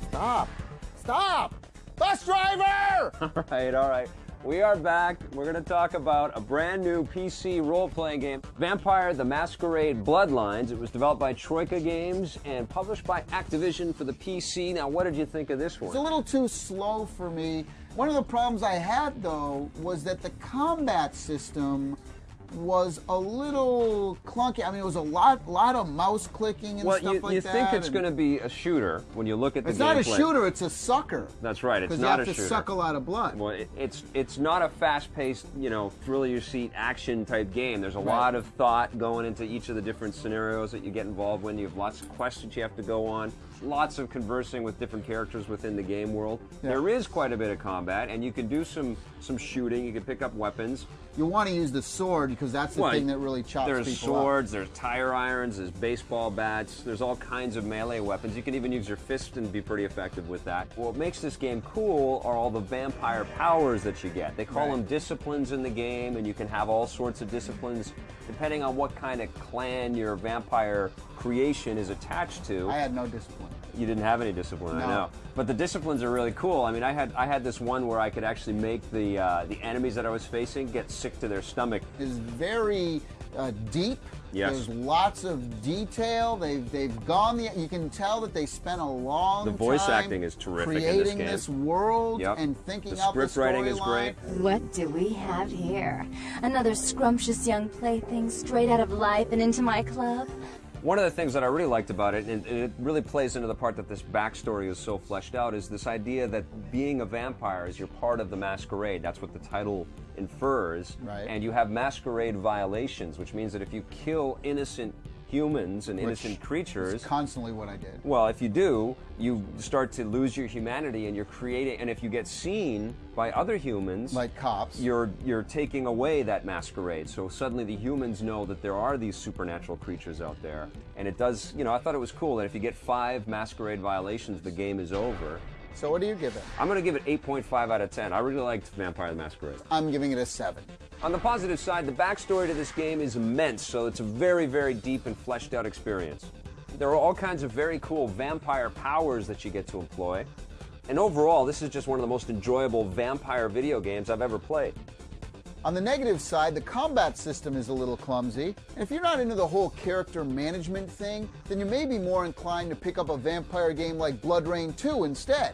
Stop! Stop! Bus driver! All right. We are back. We're going to talk about a brand new PC role-playing game, Vampire the Masquerade Bloodlines. It was developed by Troika Games and published by Activision for the PC. Now, what did you think of this one? It's a little too slow for me. One of the problems I had, though, was that the combat system was a little clunky. I mean, it was a lot of mouse clicking and stuff like that. You think it's going to be a shooter when you look at the gameplay. It's not a shooter, it's a sucker. That's right, it's not a shooter. Because you have to suck a lot of blood. Well, it's not a fast-paced, thrill-your-seat action-type game. There's a lot of thought going into each of the different scenarios that you get involved in. You have lots of quests that you have to go on. Lots of conversing with different characters within the game world. Yeah. There is quite a bit of combat, and you can do some shooting. You can pick up weapons. You want to use the sword because that's the thing that really chops people up. There's swords, there's tire irons, there's baseball bats, there's all kinds of melee weapons. You can even use your fist and be pretty effective with that. What makes this game cool are all the vampire powers that you get. They call them disciplines in the game, and you can have all sorts of disciplines depending on what kind of clan your vampire creation is attached to. I had no discipline. You didn't have any discipline, no. I know. But the disciplines are really cool. I mean, I had this one where I could actually make the enemies that I was facing get sick to their stomach. It's very deep. Yes. There's lots of detail. They've gone you can tell that they spent a long time. The voice acting is terrific creating in this game. This world and thinking out the script writing is great. What do we have here? Another scrumptious young plaything straight out of life and into my club? One of the things that I really liked about it, and it really plays into the part that this backstory is so fleshed out, is this idea that being a vampire is you're part of the masquerade. That's what the title infers. Right. And you have masquerade violations, which means that if you kill innocent humans and innocent creatures. It's constantly what I did. Well, if you do, you start to lose your humanity, and you're creating. And if you get seen by other humans, like cops, you're taking away that masquerade. So suddenly the humans know that there are these supernatural creatures out there, and it does. I thought it was cool that if you get 5 masquerade violations, the game is over. So what do you give it? I'm going to give it 8.5 out of 10. I really liked Vampire the Masquerade. I'm giving it a 7. On the positive side, the backstory to this game is immense, so it's a very, very deep and fleshed out experience. There are all kinds of very cool vampire powers that you get to employ. And overall, this is just one of the most enjoyable vampire video games I've ever played. On the negative side, the combat system is a little clumsy. And if you're not into the whole character management thing, then you may be more inclined to pick up a vampire game like Blood Rain 2 instead.